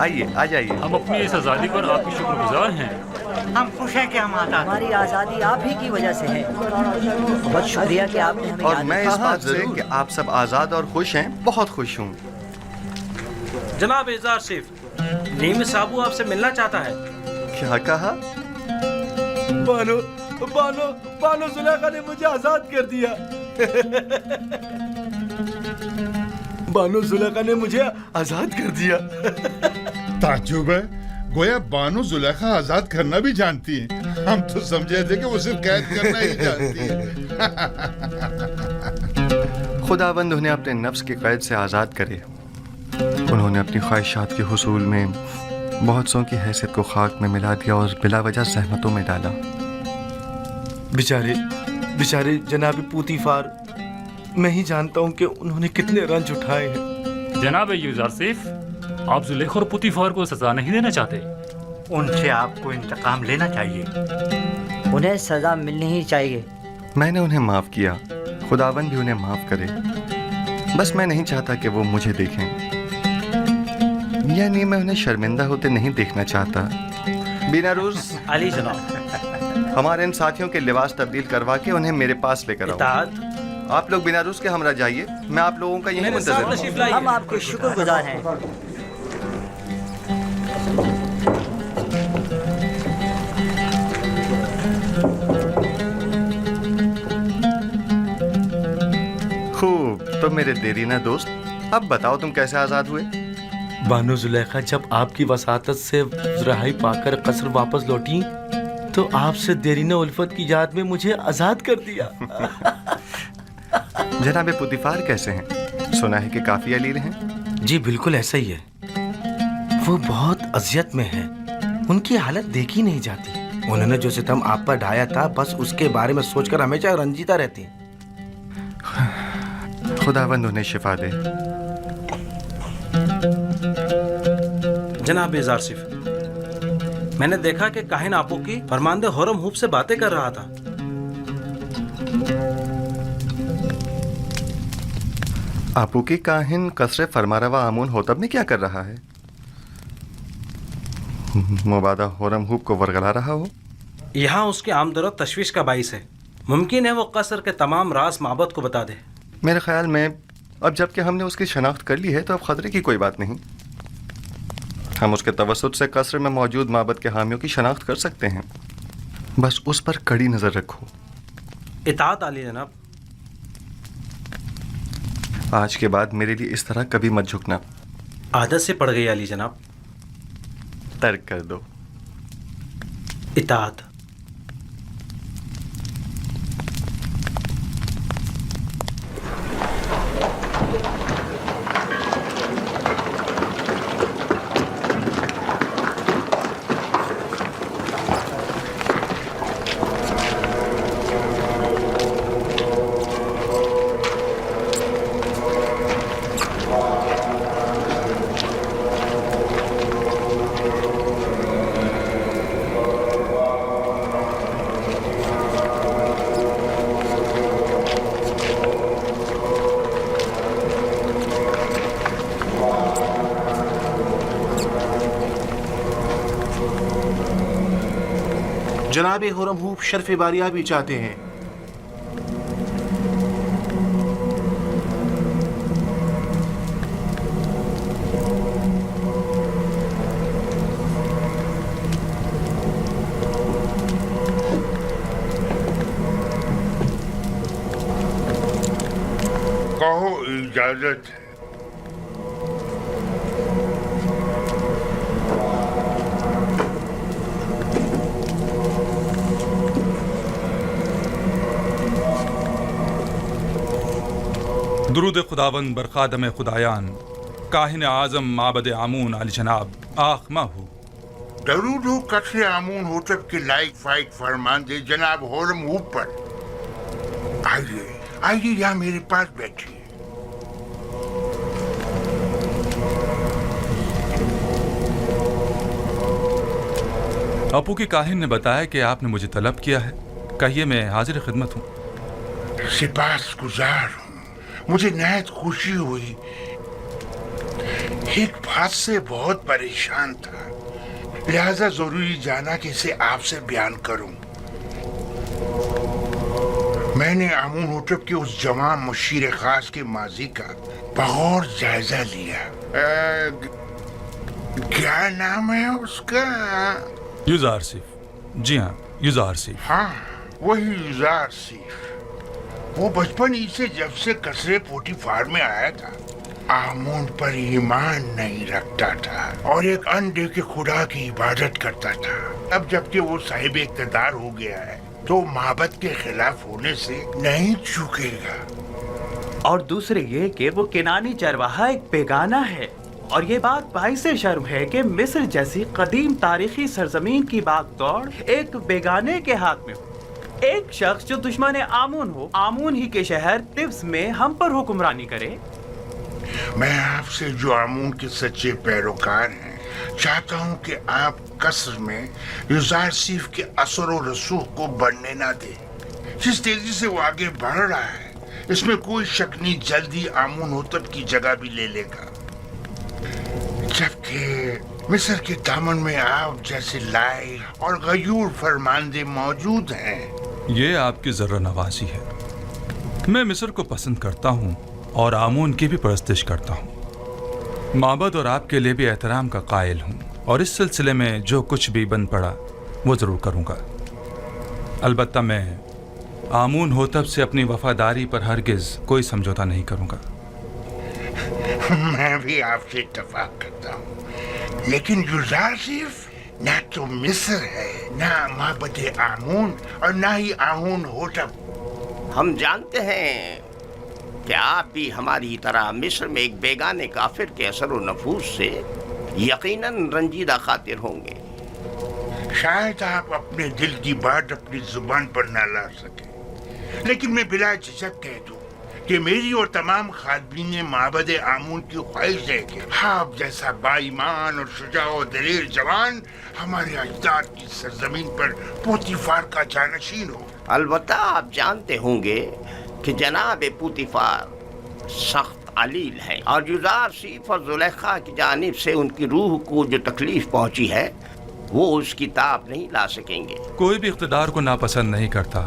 आइए, आ जाइए। हम अपनी इस आज़ादी पर आपकी शुक्रगुजार हैं। हम खुश हैं कि हम आज़ाद। हमारी आज़ादी आप ही की वजह से है। बहुत शुक्रिया कि आपने हमें और मैं इस बात से कि आप सब आज़ाद और खुश हैं बहुत खुश हूँ। जनाब यूजारसीफ, नीम साबू आपसे मिलना चाहता है। क्या कहा? बानो बानो बानो जुलेखा ने मुझे आजाद कर दिया। बानो जुलेखा ने मुझे आजाद कर दिया। ताज्जुब है, गोया बानो जुलेखा आजाद करना भी जानती है। हम तो समझे थे कि वो सिर्फ कैद करना ही जानती है। खुदावंद उन्हें अपने नफ्स की कैद से आज़ाद करे। उन्होंने अपनी ख्वाहिशात के हुसूल में बहुत सौ की हैसियत को खाक में मिला दिया और बिला वजह ज़हमतों में डाला। बेचारे बेचारे जनाब पूतीफार, मैं ही जानता हूँ कि उन्होंने कितने रंज उठाए हैं। जनाब यूजारसीफ, आप जुलेखा और पुतीफार को सजा नहीं देना चाहते? उनसे आपको इंतकाम लेना चाहिए। उन्हें सजा मिलनी ही चाहिए। मैंने उन्हें माफ़ किया, खुदावन भी उन्हें माफ़ करे। बस मैं नहीं चाहता कि वो मुझे देखें, यानी मैं उन्हें शर्मिंदा होते नहीं देखना चाहता। बिनारूज अली जनाब, हमारे इन साथियों के लिबास तब्दील करवा के उन्हें मेरे पास लेकर आओ। आप लोग बिनारूज के हमरा जाइए, मैं आप लोगों का यही मुंतज़िर हूं। हम आपके शुक्रगुजार हैं। तो मेरे देरीना दोस्त, अब बताओ तुम कैसे आजाद हुए? बानो जुलेखा जब आपकी वसातत से रहाई पाकर कसर वापस लौटी तो आपसे देरीना उल्फत की याद में मुझे आजाद कर दिया। जनाब पुतिफार कैसे हैं? सुना है कि काफी अलील हैं। जी बिल्कुल ऐसा ही है। वो बहुत अजियत में है, उनकी हालत देखी नहीं जाती। उन्होंने जो सितम आप पर ढाया था बस उसके बारे में सोचकर हमेशा रंजीता रहती। खुदावंद उन्हें शिफा दे। जनाब यूजारसिफ, मैंने देखा कि काहिन आपू की फरमानदे हुरम हूब से बातें कर रहा था। आपू की काहिन कसरे फरमारवा आमून होतब में क्या कर रहा है? मुबादा हुरम हूब को वरगला रहा हो। यहाँ उसकी आमदर और तशवीश का बाइस है। मुमकिन है वो कसर के तमाम राज माबद को बता दे। मेरे ख्याल में अब जबकि हमने उसकी शनाख्त कर ली है तो अब खतरे की कोई बात नहीं। हम उसके तवस्सुत से कसर में मौजूद माबद के हामियों की शनाख्त कर सकते हैं। बस उस पर कड़ी नजर रखो। इताअत आली जनाब। आज के बाद मेरे लिए इस तरह कभी मत झुकना। आदत से पड़ गई अली जनाब। तर्क कर दो। इताअत। जनाब हुरम हूब शर्फ बारिया भी चाहते हैं। कहो इजाजत है। दुरूद खुदावंद बरखादम खुदायान काहिन आजम माबद आमून अली जनाब आखमा हो। दरूद हो कसरे आमून होतब के लाइक फाइक फरमान दे जनाब हुरम हूब पर। आइए आइए यहाँ मेरे पास बैठिए। आपू की काहिन ने बताया कि आपने मुझे तलब किया है। कहिए, मैं हाजिर खिदमत हूँ। सिपास गुजार हूँ। मुझे नहायत खुशी हुई। एक बात से बहुत परेशान था, लिहाजा जरूरी जाना कि इसे आपसे बयान करूं। मैंने आमून होटब के उस जवान मुशीर खास के माजी का बगौर जायजा लिया। क्या नाम है उसका? यूजारसिफ। जी हाँ, यूजारसिफ। हाँ, वही यूजारसिफ। वो बचपन ही से जब से कसरे पोटीफार में आया था आमून पर ईमान नहीं रखता था और एक अंडे के खुदा की इबादत करता था। अब जबकि वो साहिब इक़्तिदार हो गया है तो माबद के खिलाफ होने से नहीं चूकेगा। और दूसरे ये कि वो किनानी चरवाहा एक बेगाना है। और ये बात बाइसे शर्म है कि मिस्र जैसी कदीम तारीखी सरजमीन की बागदौड़ एक बेगाने के हाथ में हो। एक शख्स जो दुश्मन आमून हो, आमून ही के शहर तिब्स में हम पर हुक्मरानी करे। मैं आपसे जो आमून के सच्चे पैरोकार हैं चाहता हूं कि आप कसर में यूजारसिफ के असर और रसूख को बढ़ने ना दें। जिस तेजी से वो आगे बढ़ रहा है इसमें कोई शक नहीं जल्दी आमून होतब की जगह भी ले लेगा। जबकि मिस्र के दामन में आप जैसे लायक और गयूर फरमानदे मौजूद हैं। ये आपकी ज़र्रा नवाजी है। मैं मिस्र को पसंद करता हूँ और आमून की भी परस्तिश करता हूँ। माबद और आपके लिए भी एहतराम का कायल हूँ और इस सिलसिले में जो कुछ भी बन पड़ा वो ज़रूर करूँगा। अलबत्ता मैं आमून होतब से अपनी वफादारी पर हरगिज कोई समझौता नहीं करूंगा। मैं भी आपसे इत्तेफाक करता हूँ, लेकिन यूजारसिफ ना तो मिस्र है, ना माबद आमून और ना ही आमून होतब। हम जानते हैं कि आप भी हमारी तरह मिस्र में एक बेगाने काफिर के असर व नफूस से यकीनन रंजीदा खातिर होंगे। शायद आप अपने दिल की बात अपनी जुबान पर ना ला सके, लेकिन मैं बिला झिझक कह दूं कि मेरी और तमाम खादमीन माबद आमून की ख्वाहिश है कि आप जैसा बाईमान और शुजा और दलेर जवान हमारे अजदाद की सरजमीन पर पोतीफार का जानशीन हो। अलबत्ता आप जानते होंगे कि जनाब पुतीफार सख्त अलील है और यूजारसिफ और जुलेखा की जानिब से उनकी रूह को जो तकलीफ पहुंची है वो उसकी ताप नहीं ला सकेंगे। कोई भी इख्तिदार को नापसंद नहीं करता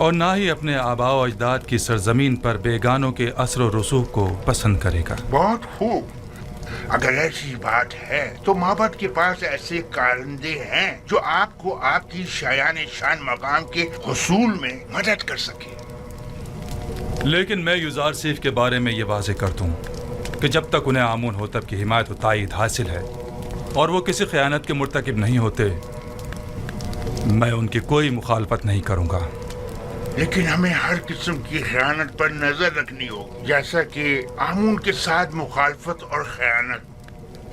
और ना ही अपने आबा व अजदाद की सरजमीन पर बेगानों के असर व रसूख को पसंद करेगा। बहुत खूब, अगर ऐसी बात है तो माबद के पास ऐसे कारंदे हैं जो आपको आपकी शायान शान मकाम के हुसूल में मदद कर सके। लेकिन मैं यूजारसिफ के बारे में ये वाज़ेह कर दूं कि जब तक उन्हें आमून होतब की हिमायत व तायीद हासिल है और वो किसी ख़यानत के मुर्तकिब नहीं होते, मैं उनकी कोई मुखालफत नहीं करूंगा। लेकिन हमें हर किस्म की खयानत पर नजर रखनी होगी, जैसा कि आमून के साथ मुखालफत और खयानत,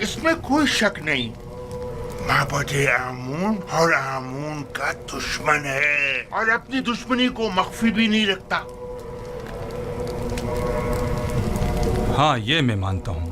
इसमें कोई शक नहीं। माबद आमून और आमून का दुश्मन है और अपनी दुश्मनी को मख्फी भी नहीं रखता। हाँ, ये मैं मानता हूँ।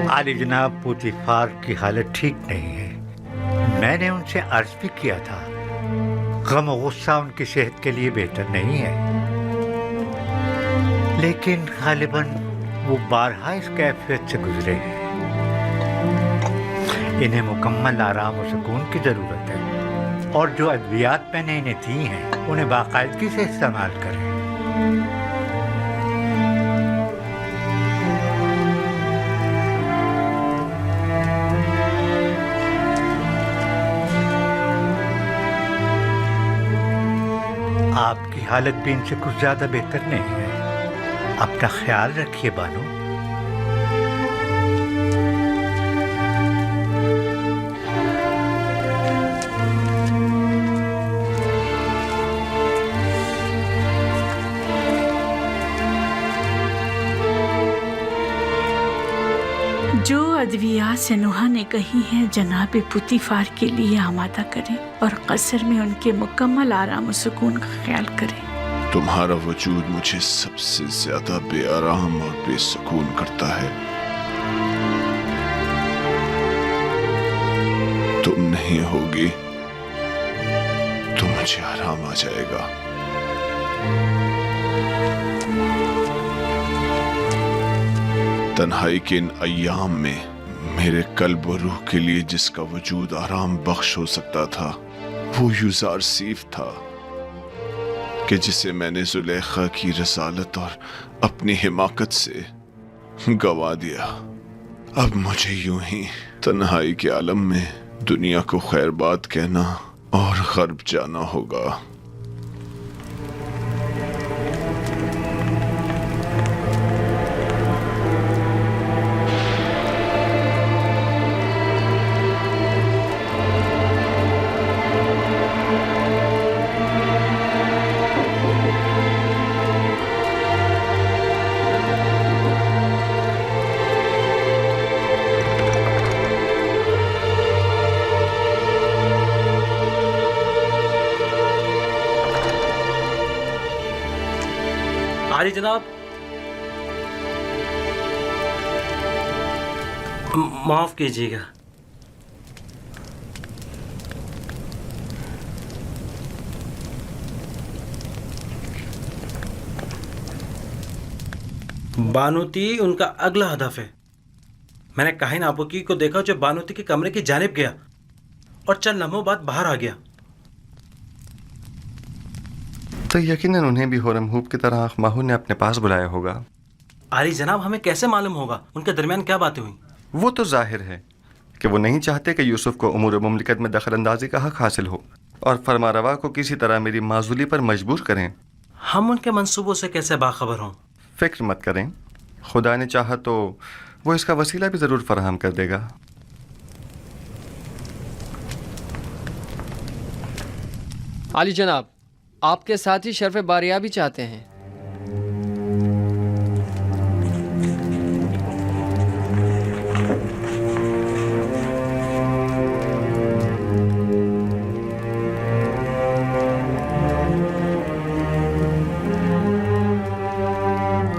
आली जनाब पोतीफार की हालत ठीक नहीं है। मैंने उनसे अर्ज भी किया था, गम और गुस्सा उनकी सेहत के लिए बेहतर नहीं है, लेकिन गालिबन वो बारहा इस कैफियत से गुजरे हैं। इन्हें मुकम्मल आराम और सुकून की ज़रूरत है और जो अद्वियात मैंने इन्हें दी हैं उन्हें बाकायदगी से इस्तेमाल करें। आपकी हालत भी इनसे कुछ ज्यादा बेहतर नहीं है। अपना ख्याल रखिए बानो। जो अद्वियात से नुहा ने कही हैं जनाब पुतीफार के लिए आमादा करें और कसर में उनके मुकम्मल आराम और सुकून का ख्याल करें। तुम्हारा वजूद मुझे सबसे ज्यादा बेआराम और बेसुकून करता है। तुम नहीं होगी तो मुझे आराम आ जाएगा। तन्हाई के इन अय्याम में मेरे कल्ब और रूह के लिए जिसका वजूद आराम बख्श हो सकता था वो यूजारसिफ था कि जिसे मैंने जुलेखा की रसालत और अपनी हिमाकत से गवा दिया। अब मुझे यूं ही तन्हाई के आलम में दुनिया को खैरबाद कहना और गर्ब जाना होगा। आली जनाब, माफ कीजिएगा। बानूती उनका अगला हदफ है। मैंने काहिन आबूकी को देखा जो बानूती के कमरे की जानिब गया और चंद लम्हों बाद बाहर आ गया। तो यकीनन उन्हें भी होरम हूब की तरह माहू ने अपने पास बुलाया होगा। आली जनाब, हमें कैसे मालूम होगा उनके दरमियान क्या बातें हुई? वो तो जाहिर है कि वो नहीं चाहते कि यूसुफ को उमूर मुमलिकत में दखल अंदाजी का हक हासिल हो और फरमारवा को किसी तरह मेरी माजूली पर मजबूर करें। हम उनके मंसूबों से कैसे बाखबर हों? फिक्र मत करें, खुदा ने चाहा तो वो इसका वसीला भी ज़रूर फराहम कर देगा। आली जनाब, आपके साथ ही शर्फ बारिया भी चाहते हैं।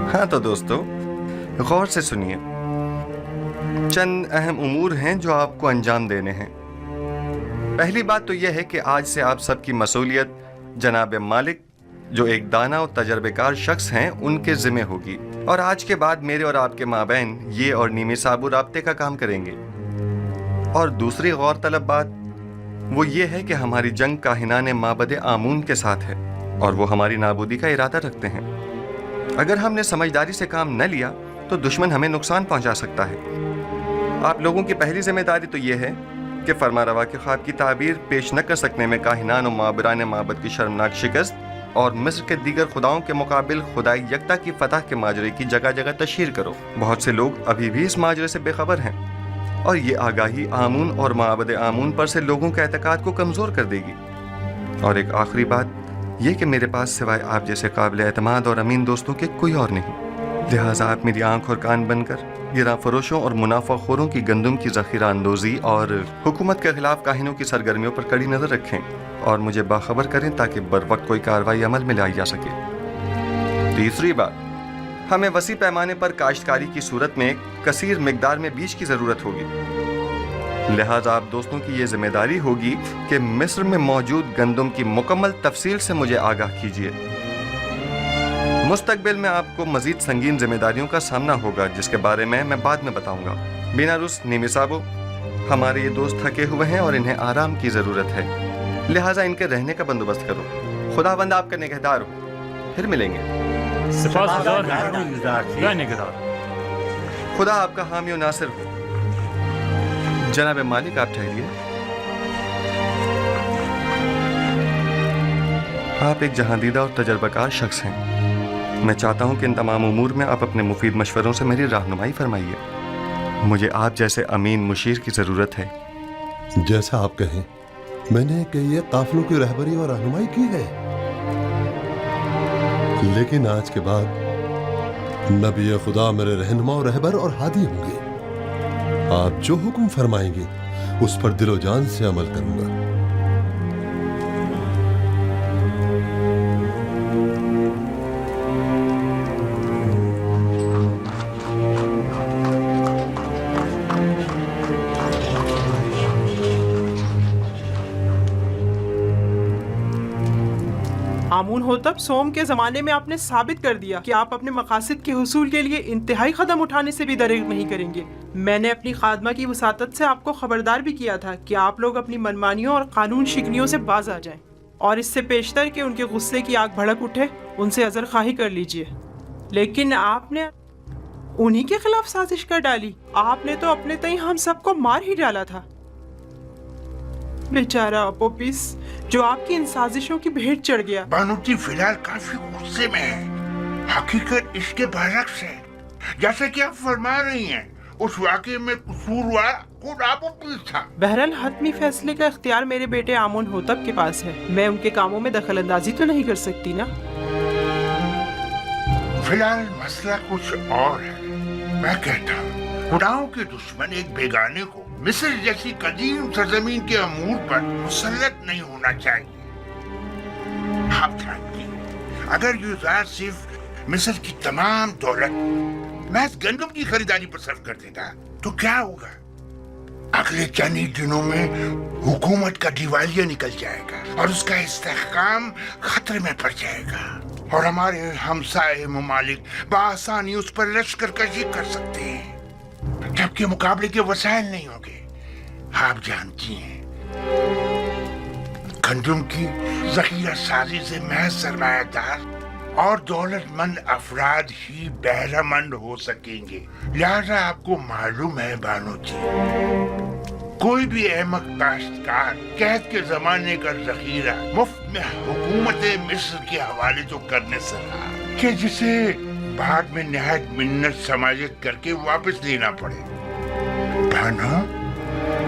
हाँ तो दोस्तों, गौर से सुनिए। चंद अहम उमूर हैं जो आपको अंजाम देने हैं। पहली बात तो यह है कि आज से आप सबकी मसूलियत जनाब मालिक, जो एक दाना और तजर्बेकार शख्स हैं, उनके ज़िम्मे होगी। और आज के बाद मेरे और आपके माबैन ये और नीमी साबू राब्ते का काम करेंगे। और दूसरी गौर तलब बात वो ये है कि हमारी जंग काहिनाने माबद आमून के साथ है और वो हमारी नाबूदी का इरादा रखते हैं। अगर हमने समझदारी से काम न लिया तो दुश्मन हमें नुकसान पहुंचा सकता है। आप लोगों की पहली जिम्मेदारी तो यह है कि फरमारवा के ख्वाब की ताबीर पेश न कर सकने में काहिनान और माबरान माबद की शर्मनाक शिकस्त और मिस्र के दीगर खुदाओं के मुकाबिल खुदाई यकता की फतह के माजरे की जगह जगह तशहीर करो। बहुत से लोग अभी भी इस माजरे से बेखबर हैं और ये आगाही आमून और माबद आमून पर से लोगों के एतकाद को कमज़ोर कर देगी। और एक आखिरी बात ये कि मेरे पास सिवाय आप जैसे काबिल एतमाद और अमीन दोस्तों के कोई और नहीं। लिहाजा आप मेरी आंख और कान बनकर गिरा फरोशों और मुनाफाखोरों की गंदम की ज़ख़ीरा अंदोज़ी और हुकूमत के खिलाफ काहिनों की सरगर्मियों पर कड़ी नज़र रखें और मुझे बाखबर करें ताकि बर वक्त कोई कार्रवाई अमल में लाई जा सके। तीसरी बात, हमें वसी पैमाने पर काश्तकारी की सूरत में कसीर मिकदार में बीज की ज़रूरत होगी। लिहाजा आप दोस्तों की ये जिम्मेदारी होगी कि मिस्र में मौजूद गंदम की मुकम्मल तफसील से मुझे आगाह कीजिए। मुस्तकबिल में आपको मजीद संगीन जिम्मेदारियों का सामना होगा जिसके बारे में मैं बाद में बताऊंगा। बिना रुस नीमी साबो, हमारे ये दोस्त थके हुए हैं और इन्हें आराम की ज़रूरत है, लिहाजा इनके रहने का बंदोबस्त करो। खुदाबंद आपका निगहदार हो। फिर मिलेंगे। खुदा आपका हामी और नासिर हो। जनाब मालिक, आप ठहरिए। आप एक जहांदीदा और तजर्बाकार शख्स हैं। मैं चाहता हूं कि इन तमाम उमूर में आप अपने मुफीद मशवरों से मेरी रहनुमाई फरमाइए। मुझे आप जैसे अमीन मुशीर की ज़रूरत है। जैसा आप कहें। मैंने कई काफिलों की रहबरी और रहनुमाई की है, लेकिन आज के बाद नबी खुदा मेरे रहनुमा और रहबर और हादी होंगे। आप जो हुक्म फरमाएंगे उस पर दिलो जान से अमल करूंगा। आमून होतब सोम के ज़माने में आपने साबित कर दिया कि आप अपने मकासद के हुसूल के लिए इंतहाई कदम उठाने से भी दरेग नहीं करेंगे। मैंने अपनी खादमा की वसातत से आपको खबरदार भी किया था कि आप लोग अपनी मनमानियों और कानून शिकनियों से बाज आ जाएं, और इससे पेशतर के उनके गुस्से की आग भड़क उठे उनसे अज़र खाही कर लीजिए। लेकिन आपने उन्हीं के खिलाफ साजिश कर डाली। आपने तो अपने तई हम सबको मार ही डाला था। बेचारा अपोपिस जो आपकी इन साजिशों की भेंट चढ़ गया। बानूती फिलहाल काफी गुस्से में है। हकीकत इसके बरक्स है। जैसे कि आप फरमा रही हैं, उस वाक़े में कसूरवार खुद अपोपिस था। बहरहाल हतमी फैसले का इख्तियार मेरे बेटे आमून होतब के पास है। मैं उनके कामों में दखल अंदाजी तो नहीं कर सकती ना। फिलहाल मसला कुछ और है। मैं कहता हूँ खुदाओं के दुश्मन एक बेगाने को मिस्र जैसी कदीम सरजमीन के अमूर पर मुसल्लत नहीं होना चाहिए। आप जानती हैं, अगर यूज़ार सिर्फ मिस्र की तमाम दौलत महज गंदम की खरीदारी पर सर्फ कर देगा तो क्या होगा? अगले चंद ही दिनों में हुकूमत का दिवालिया निकल जाएगा और उसका इस्तेहकाम खतरे में पड़ जाएगा और हमारे हमसाए ममालिक बआसानी उस पर लश्कर कशी कर सकते हैं, जबकि मुकाबले के वसाइल नहीं होंगे। आप जानती हैं गंदम की जखीरा साजी से महज सरमायादार और दौलतमंद अफराद ही बहरामंद हो सकेंगे। लिहाजा आपको मालूम है बानो जी, कोई भी अहमक काश्तकार कैद के जमाने का जखीरा मुफ्त में हुकूमत मिस्र के हवाले तो करने से रहा कि जिसे बाद में निहायत मिन्नत समाजित करके वापस लेना पड़े। बानो,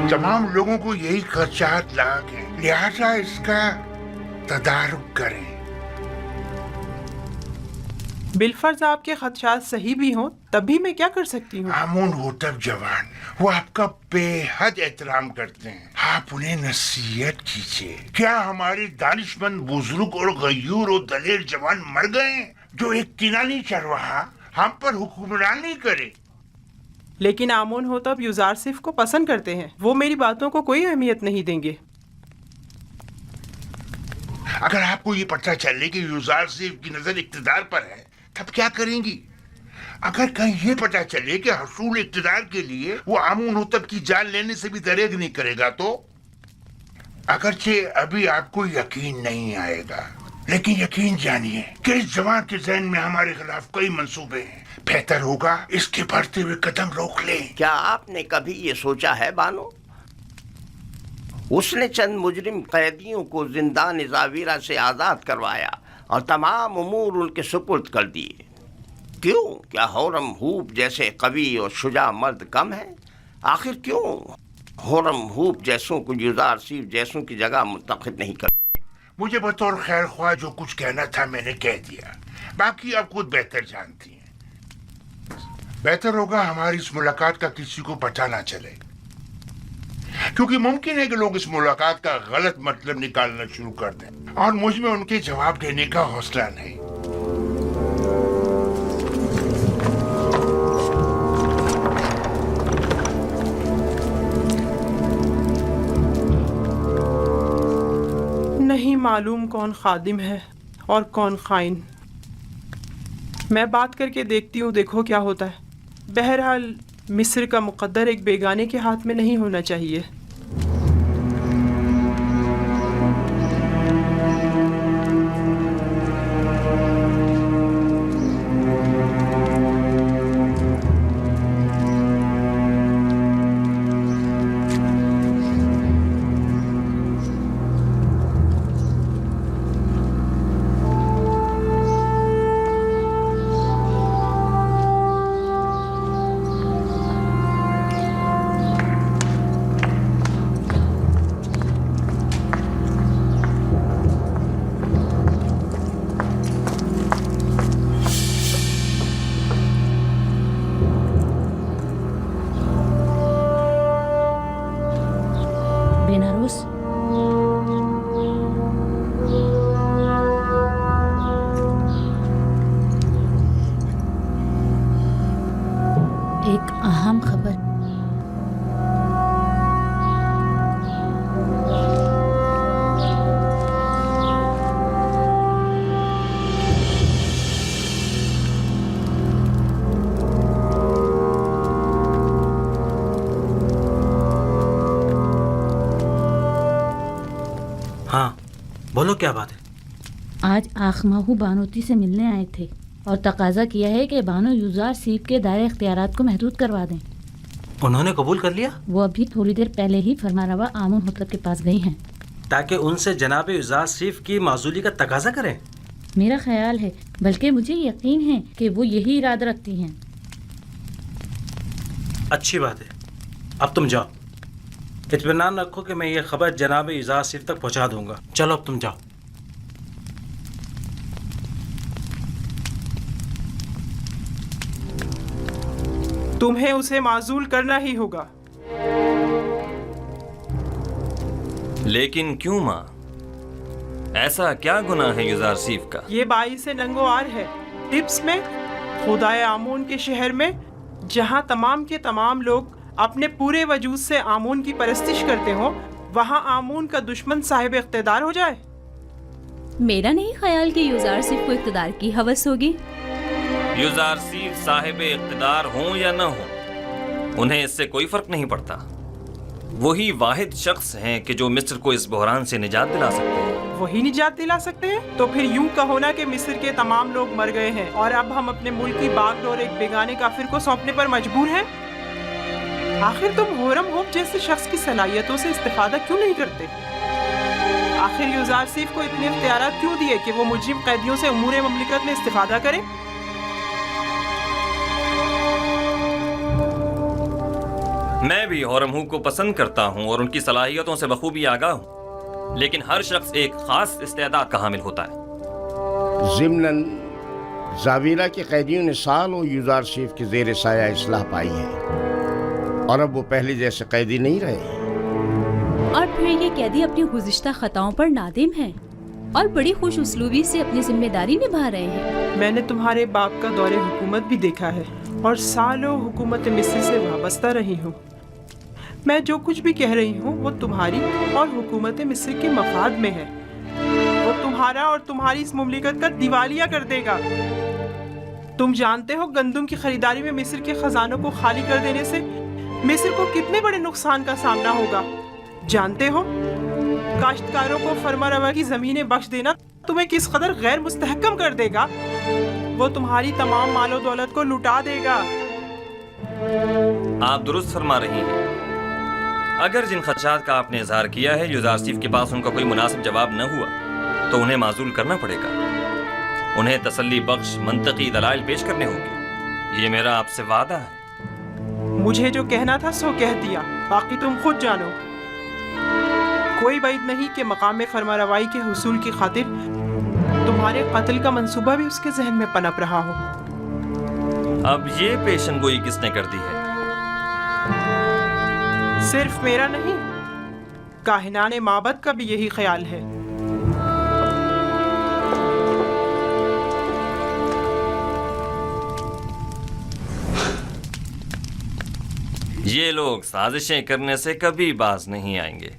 तमाम लोगों को यही खर्चात लाग है, लिहाजा इसका तदारुक करें। बिलफर्ज आपके खदशात सही भी हों तब भी मैं क्या कर सकती हूँ? आमून होतब जवान वो आपका बेहद एहतराम करते हैं, आप उन्हें नसीहत कीजिए। क्या हमारे दानिशमंद बुजुर्ग और गयूर और दलेर जवान मर गए जो एक किनानी चरवाहा हम पर हुक्मरानी करे? लेकिन आमून होतब यूजारसिफ को पसंद करते हैं, वो मेरी बातों को कोई अहमियत नहीं देंगे। अगर आपको ये पता चले कि यूजारसिफ की नजर इक्तदार पर है तब क्या करेंगी? अगर कहीं ये पता चले कि हसूल इक्तदार के लिए वो आमून होतब की जान लेने से भी दरेग नहीं करेगा तो? अगरचे अभी आपको यकीन नहीं आएगा, लेकिन यकीन जानिए कि इस जवान के ज़हन में हमारे खिलाफ कई मंसूबे हैं। बेहतर होगा इसके बढ़ते हुए कदम रोक लें। क्या आपने कभी ये सोचा है बानो, उसने चंद मुजरिम कैदियों को जिंदान जावीरा से आज़ाद करवाया और तमाम उमूर उनके सुपुर्द कर दिए। क्यों? क्या होरम हूप जैसे कवि और शुजा मर्द कम है? आखिर क्यों होरम हूप जैसों को यूजारसिफ जैसों की जगह मुंतखब नहीं कर? मुझे बतौर खैर ख्वाह जो कुछ कहना था मैंने कह दिया, बाकी आप खुद बेहतर जानती हैं। बेहतर होगा हमारी इस मुलाकात का किसी को पता ना चले, क्योंकि मुमकिन है कि लोग इस मुलाकात का गलत मतलब निकालना शुरू कर दें और मुझ में उनके जवाब देने का हौसला नहीं। नहीं मालूम कौन खादिम है और कौन खाइन। मैं बात करके देखती हूँ, देखो क्या होता है। बहरहाल मिस्र का मुकद्दर एक बेगाने के हाथ में नहीं होना चाहिए। एक अहम खबर। हाँ बोलो, क्या बात है? आज आखमाहू बानोती से मिलने आए थे और तकाजा किया है कि बानो यूजारसिफ के दायरे इख्तियारात को महदूद करवा दें। उन्होंने कबूल कर लिया? वो अभी थोड़ी देर पहले ही फरमारवा आमून होतब के पास गई हैं ताकि उनसे जनाब यूजारसिफ की माजूली का तकाजा करें। मेरा ख्याल है, बल्कि मुझे यकीन है कि वो यही इरादा रखती हैं। अच्छी बात है, अब तुम जाओ। इत्मीनान रखो कि मैं ये खबर जनाब यूजारसिफ तक पहुंचा दूंगा। चलो अब तुम जाओ। तुम्हें उसे माजूल करना ही होगा। लेकिन क्यों माँ? ऐसा क्या गुनाह है यूजारसिफ का? ये बाई से नंगोआर है। टिप्स में, खुदाए आमून के शहर में, जहाँ तमाम के तमाम लोग अपने पूरे वजूद से आमून की परस्तिश करते हो, वहाँ आमून का दुश्मन साहिब इख्तिदार हो जाए? मेरा नहीं ख्याल कि यूज़ार सिर्फ को इख्तिदार की हवस होगी। युजारसीफ साहिब इख्तिदार हों या न हों, उन्हें इससे कोई फर्क नहीं पड़ता। वही वाहिद शख्स हैं कि जो मिस्र को इस बहरान से निजात दिला सकते हैं। वही निजात दिला सकते हैं? तो फिर यूं कहो ना कि मिस्र के तमाम लोग मर गए हैं और अब हम अपने मुल्क की बागडोर एक बेगाने काफिर को सौंपने पर मजबूर हैं। आखिर तुम होरम होप जैसे शख्स की सलाहियतों से इस्तेफादा क्यों नहीं करते? आखिर यूज़ार सिर्फ को इतने इख्तियारात क्यों दिए कि वो मुजरिम कैदियों से उमूर ममलिकत में इस्तेफादा करे? मैं भी होरमहू को पसंद करता हूँ और उनकी सलाहियतों से बखूबी आगाह हूँ, लेकिन हर शख्स एक खास इस्तेदाद का हामिल होता है। ज़िम्नन ज़ावीरा के कैदियों ने सालों यूज़ार सिर्फ के ज़ेर साया इस्लाह पाई है और अब वो पहले जैसे कैदी नहीं रहे। और फिर ये कैदी अपनी गुज़िश्ता खताओं पर नादिम हैं और बड़ी खुश उसलूबी से अपनी जिम्मेदारी निभा रहे हैं। मैंने तुम्हारे बाप का दौरे हुकूमत भी देखा है और सालों हुकूमत मिस्र से वाबस्ता रही हूँ। मैं जो कुछ भी कह रही हूँ वो तुम्हारी और हुकूमत मिस्र के मफाद में है। वो तुम्हारा और तुम्हारी इस मुमलिकत का दिवालिया कर देगा। तुम जानते हो गंदम की खरीदारी में मिस्र के खजानों को खाली कर देने से मिस्र को कितने बड़े नुकसान का सामना होगा। जानते हो काश्तकारों को फरमा की जमीनें बख्श देना तुम्हें किस कदर गैर मुस्तहकम कर देगा। वो तुम्हारी तमाम मालो दौलत को लुटा देगा। आप दुरुस्त फरमा रही हैं। अगर जिन खदशात का आपने इजहार किया है युजारसीफ के पास उनका कोई मुनासिब जवाब न हुआ तो उन्हें माजूल करना पड़ेगा। उन्हें तसल्ली बख्श मंतकी दलाइल पेश करने होंगे। ये मेरा आपसे वादा है। मुझे जो कहना था सो कह दिया, बाकी तुम खुद जानो। कोई बात नहीं कि मकाम फरमारवाई के हुसूल की खातिर तुम्हारे कत्ल का मंसूबा भी उसके जहन में पनप रहा हो। अब ये पेशनगोई किसने कर दी है? सिर्फ मेरा नहीं, काहिनाने माबद का भी यही ख्याल है। ये लोग साजिशें करने से कभी बाज नहीं आएंगे।